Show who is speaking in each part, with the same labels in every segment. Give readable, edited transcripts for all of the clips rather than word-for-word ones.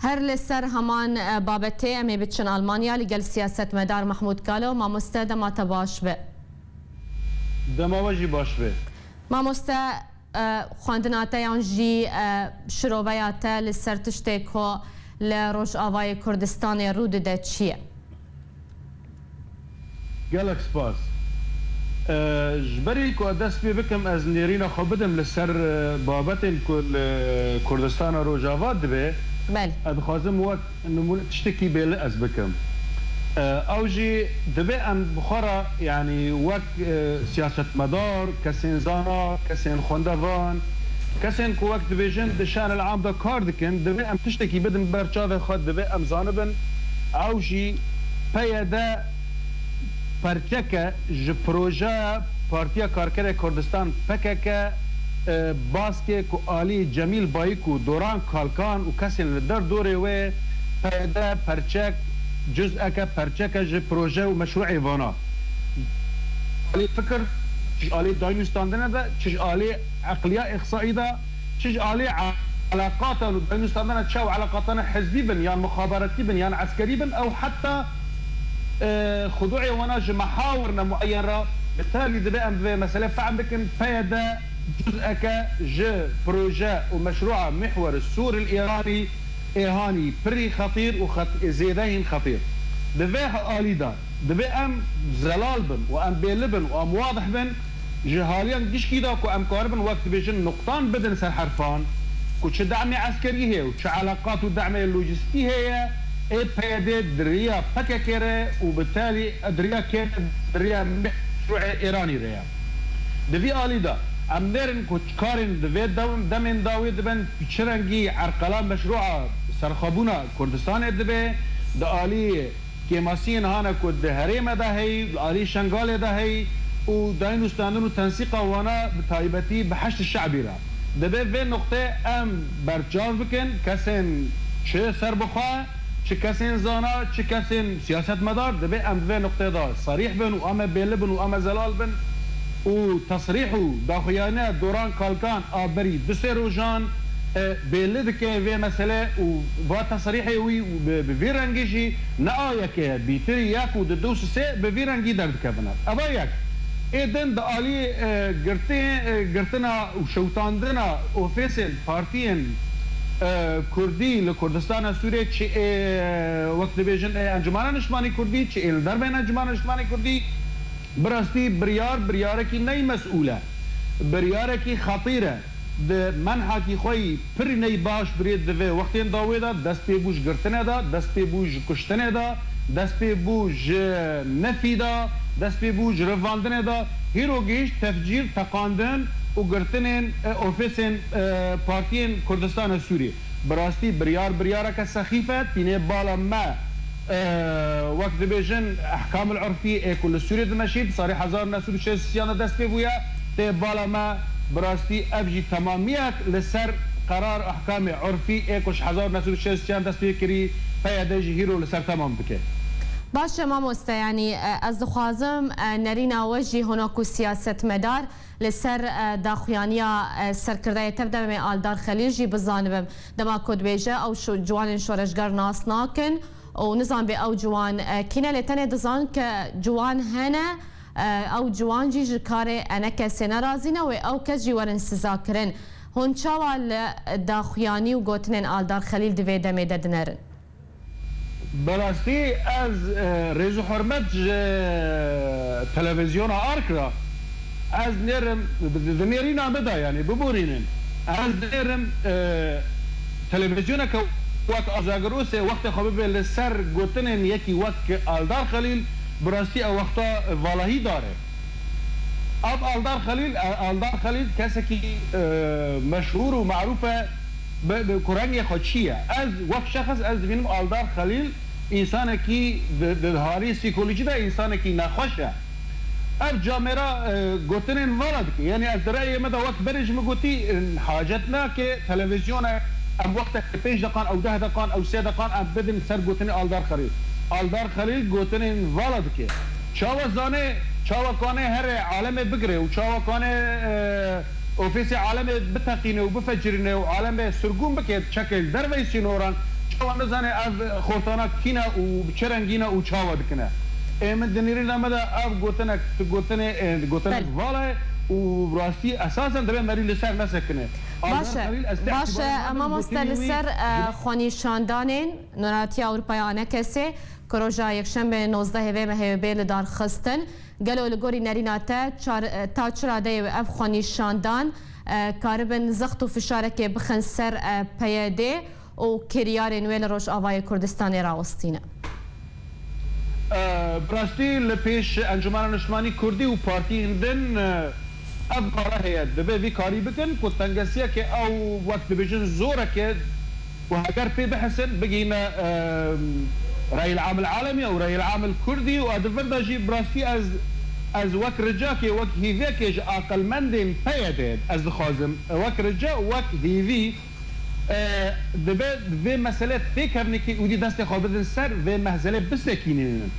Speaker 1: هر لسر همان بابته امی بچن آلمانیا لگل سیاست مدار محمود کالو ما مستدما تباش به
Speaker 2: دماوجی باش به
Speaker 1: ما مست خواندناته یانجی شروعیاته لسر تشته که لروش آوای کردستان رود ده چیه؟
Speaker 2: گلک سپاس جبری که دست بی بکم از نیرین خوابدم لسر بابتن کردستان روجاوات به
Speaker 1: بله
Speaker 2: ادخوازم وقت نمونه تشتكي بيل از بكم اوجي دبي ام بخارا يعني وقت سياسة مدار كسين زانا كسين خوندوان كسين كو وقت بيجن دشان العام دا كاردكن دبي ام تشتكي بدن برچاو خود دبي ام زانبن اوجي پيدا پرچكه ج پروژه پارتیا کارکر کردستان پککه باسکه کو آلی جمیل بایکو دوران کالکان و کسی در دوره و پیدا پرچک جزء که پرچک ج پروژه و مشروع وانا آلی فکر چش آلی داینوستان ده چش آلی عقلیه اقصایی ده چش آلی علاقاتا و داینوستان ده چاو علاقاتنا حزبی بن یا مخابراتی بن یا عسکری بن او حتی خضوع وانا ج محاورنا معين را بالتالي ده ام مسألة فعم بكن پیدا جزء ج بروجه ومشروع محور السور الإيراني إيهاني بري خطير وزيدين خطير دفعه آلي دار دفع أم زلال بن وأم بيلبن وأم واضح بن جهاليا ديش كيدا كو أم كاربن وقت بيجن نقطان بدن سر حرفان كو چه دعم عسكري هي وچه علاقات ودعم اللوجستي هي اي بيادة دريا بكا كيرا وبالتالي دريا كيرا دريا مشروع إيراني ريا دفع آلي دار ام نرن کارن دوید دمن داوید بن چرنگی عرقلان مشروع سرخابونا کردستان دبه دالی کماسین هانا کد هریم دهی آلی شنگال دهی و داینوستانون و تنسیق وانا بتایبتی بحشت الشعبی را دبه و نقطه ام برجاو بکن کسین چه سر بخواه چه کسین زانا چه کسین سیاست مدار دبه ام و نقطه دا صریح بن و ام بیل بن و ام زلال بن وتصريحه داخيانه دوران كالكان ابري بسيروجان بلدك في مساله وتصريحه وي بفيرنجي نايك بيتري ياك ودوس سي بفيرنجي درد كبنات ابايك اذن دالي قرتنا وشوتاندنا اوفيسل بارتين كردي لكردستان سوريا تشي وقت بيجن انجمان نشماني كردي تشي الدربين انجمان نشماني كردي براستی بریاره کی نی مسئوله بریاره کی خطیره ده منحکی خوی پر نی باش برید دوی وقتی داوی دا دست پی بوش گرتنه دا دست پی بوش کشتنه دا دست پی بوش نفی دا دست پی بوش رواندنه دا هیرو گیش تفجیر تقاندن و گرتنین اوفیسین پارتین کردستان سوری براستی بریاره که سخیفه تینه بالا ما وقت بيجن احكام العرفي كل سوريا دمشيد صار 1906 سيانه دست بويا تبالا ما براستي ابجي تماميات لسر قرار احكام عرفي كش 1906 سيانه دست بكري فيادجي هيرو لسر تمام بك
Speaker 1: باشه ما مست يعني از خوازم نرينا وجهي هناك سياسه مدار لسر داخوانيا سركردايه تبدا من آلدار خليجي بزانبم دما كود بيجا او شو جوان شورشگر ناس ناكن ونظام بأو جوان كنا لتني دزان كجوان هنا أو جوان جي كاري أنا كسنة رازينة أو كجي ورن سزاكرن هون شوال داخياني وقوتنين آلدار خليل دوي دمي ددنرن
Speaker 2: براستي از ريزو حرمت تلفزيون آركرا از نيرم دنيرين عمدا يعني ببورينن از نيرم تلفزيون وقت آزاگروسه وقت خوابه لسر گوتنن یکی وقت آلدار خلیل براستی او وقتا والهی داره اب آلدار خلیل کسی که مشهور و معروفه به کرنگ خودشیه از وقت شخص از بینم آلدار خلیل انسان که به حالی سیکولوژی ده انسان که نخوشه اب جامعه گوتنن ولد که یعنی از درای مده وقت برج مگوتی حاجتنا که تلویزیون ام وقت 5 دقائق او 10 دقائق او 3 دقائق ام بدن سر گوتنی آلدار خلیل گوتنی ولد که چاوا زانه چاوا کانه هر عالم بگره و چاوا کانه اوفیس عالم بتقینه و بفجرینه و عالم سرگون بکه شکل دروی سینوران چاوان نزانه اف خورتانا کینا و چرنگینا و چاوا دکنه من دنیری نمده اف گوتنه والا و راستی اساسا دبه مری لسر نسکنه
Speaker 1: باشه اما مستلسر خونیشاندانین نوراتی اروپایانه کسی کروژا یکشنبه 19 هفه مهبه لدار خستن گلو لگوری نریناته تا چراده و اف خونیشاندان کاربن زخت و فشارک بخن سر پیاده و کریارین ویل روش آوای کردستان راوستینه
Speaker 2: براستی لپیش انجمن نشمانی کردی و پارتی هندن اب کارا هست دبه وی کاری بکن که تنگسیه که او وقت ببیجن زوره که و اگر پی بحثن بگینا رأي العام العالمي او رأي العام الكردي وادفر داجي براسي از وك رجا كي وك هيفي كيج اقل مندين بيدد از خازم وك رجا وك هيفي دبه مسألة فكرني كي ودي دست خابدن سر و مهزله بسكينين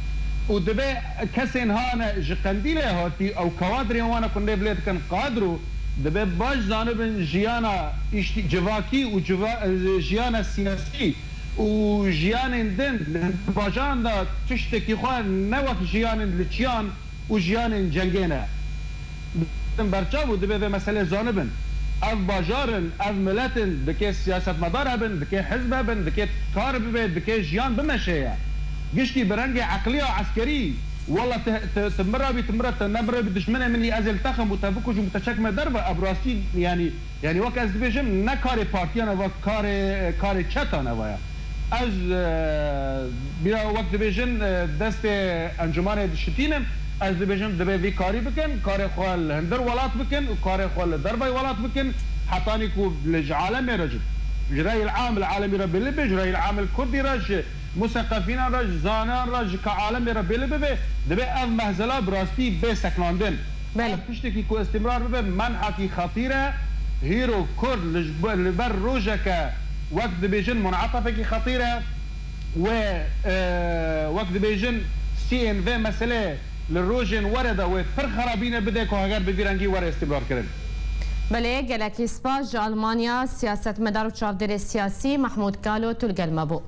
Speaker 2: ودبه كسين هانا جقنديله هاتي او كوادري وانا كنده بلاد كان قادرو دبه باش زانبن جيانا جواكي و جيانا سياسي و جيان دن باجان دا تشتكي خوان نوك جيان لچيان و جيان جنگينا برچاو دبه به مسئله زانبن اف باجارن اف ملتن دكي سياست مدار هبن دكي حزب هبن دكي كار ببه دكي جيان بمشيه قشتي برنجي عقليه عسكري والله تمرة تنبرة بدشمنه مني ازل تخم وتفكش ومتشكمه دربه ابراسي يعني وقت از دبيجم نكاري بارتيانا وكاري تشاتانا ويا از بيرا وقت دبيجن دست انجمان دشتينم از دبيجن دبي في كاري بكن كاري خوال هندر ولات بكن وكاري خوال دربه ولات بكن حطاني كو للعالم رجل جراي العام العالمي ربي لبي جراي العام الكردي رج مثقفين رج زانان رج كعالم ربي لبي دبي اف مهزله براستي بسكناندن
Speaker 1: بله
Speaker 2: تشتكي كو استمرار ببه منحكي خطيره هيرو كرد لبر روجك وقت دبيجن منعطفك خطيره و وقت دبيجن سي ان في مساله للروجن ورده وفر خرابين بدك وهاجر ببيرانجي ورا استمرار كرن
Speaker 1: بله گلکی سپاس المانیا سیاست مدار و چاودر سیاسی محمود کالو تلگل مبو